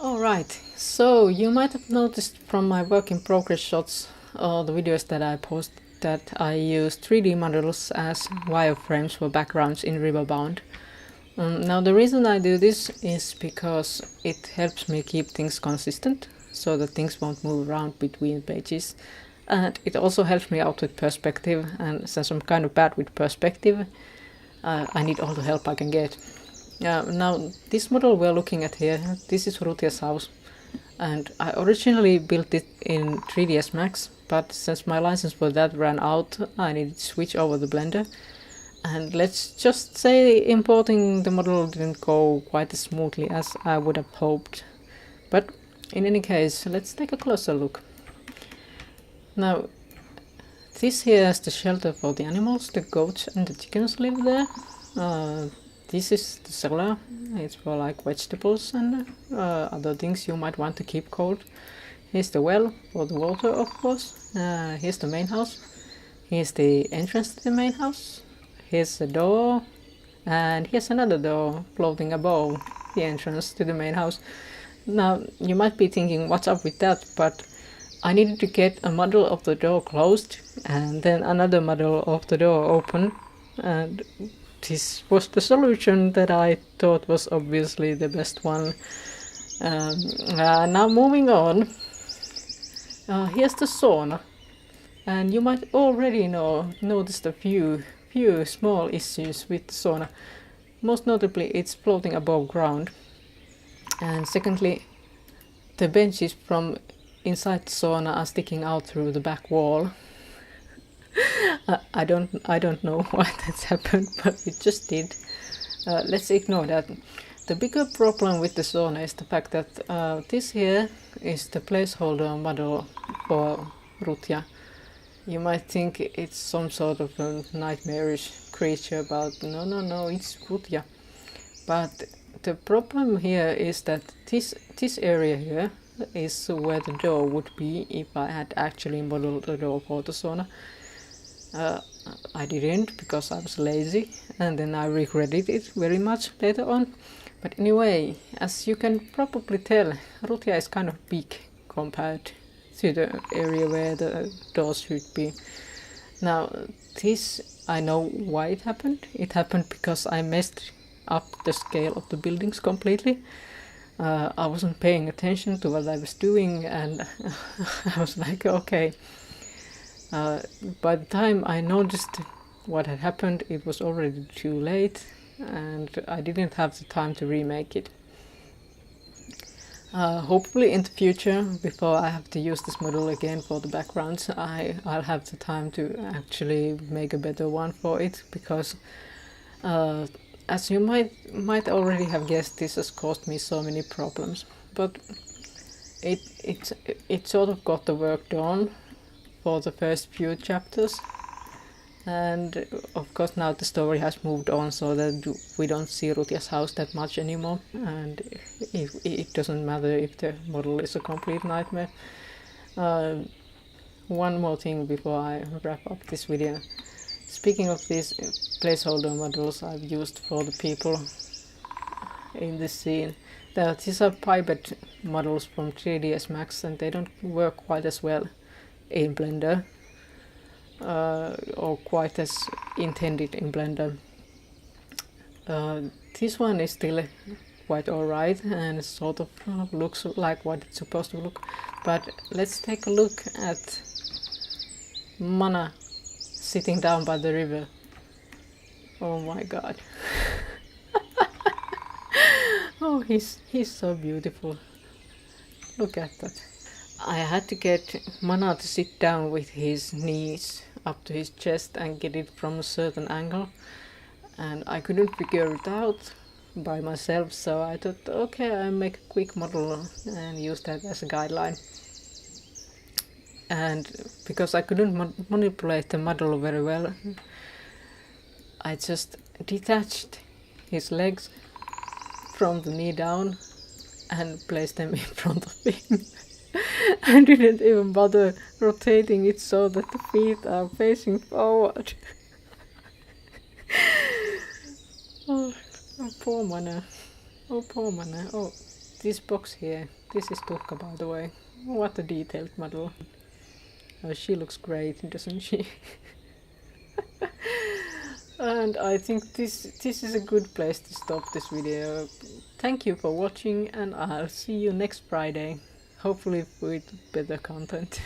Alright, so you might have noticed from my work in progress shots or the videos that I post that I use 3D models as wireframes for backgrounds in Riverbound. Now the reason I do this is because it helps me keep things consistent so that things won't move around between pages, and it also helps me out with perspective, and since I'm kind of bad with perspective, I need all the help I can get. Now this model we're looking at here, this is Rutja's house, and I originally built it in 3ds Max, but since my license for that ran out, I needed to switch over the Blender. And let's just say importing the model didn't go quite as smoothly as I would have hoped. But in any case, let's take a closer look. Now, this here is the shelter for the animals. The goats and the chickens live there. This is the cellar. It's for like vegetables and other things you might want to keep cold. Here's the well for the water, of course. Here's the main house. Here's the entrance to the main house. Here's a door, and here's another door floating above the entrance to the main house. Now, you might be thinking, what's up with that? But I needed to get a model of the door closed, and then another model of the door open, and this was the solution that I thought was obviously the best one. Now moving on, here's the sauna, and you might already noticed a few small issues with the sauna. Most notably, it's floating above ground, and secondly, the benches from inside the sauna are sticking out through the back wall. I don't know why that's happened, but it just did. Let's ignore that. The bigger problem with the sauna is the fact that this here is the placeholder model for Rutja. You might think it's some sort of a nightmarish creature, but no, it's Rutja. But the problem here is that this area here is where the door would be if I had actually modeled the door for the sauna. I didn't because I was lazy, and then I regretted it very much later on. But anyway, as you can probably tell, Rutja is kind of big compared to the area where the doors should be. Now, this, I know why it happened. It happened because I messed up the scale of the buildings completely. I wasn't paying attention to what I was doing, and I was like, okay. By the time I noticed what had happened, it was already too late, and I didn't have the time to remake it. Hopefully in the future, before I have to use this model again for the backgrounds, I'll have the time to actually make a better one for it, because as you might already have guessed, this has caused me so many problems. But it sort of got the work done for the first few chapters, and of course now the story has moved on so that we don't see Rutja's house that much anymore, and it doesn't matter if the model is a complete nightmare. One more thing before I wrap up this video. Speaking of these placeholder models I've used for the people in this scene, these are pipette models from 3ds Max, and they don't work quite as well in Blender, or quite as intended in Blender. This one is still quite alright, and it sort of looks like what it's supposed to look. But let's take a look at Mana sitting down by the river. Oh my god. Oh, he's so beautiful. Look at that. I had to get Mana to sit down with his knees up to his chest and get it from a certain angle, and I couldn't figure it out by myself, so I thought, okay, I'll make a quick model and use that as a guideline. And because I couldn't manipulate the model very well, I just detached his legs from the knee down and placed them in front of him. I didn't even bother rotating it so that the feet are facing forward. Oh, poor Mana. Oh, this box here, this is Tuhka, by the way. What a detailed model. Oh, she looks great, doesn't she? And I think this is a good place to stop this video. Thank you for watching, and I'll see you next Friday. Hopefully with better content.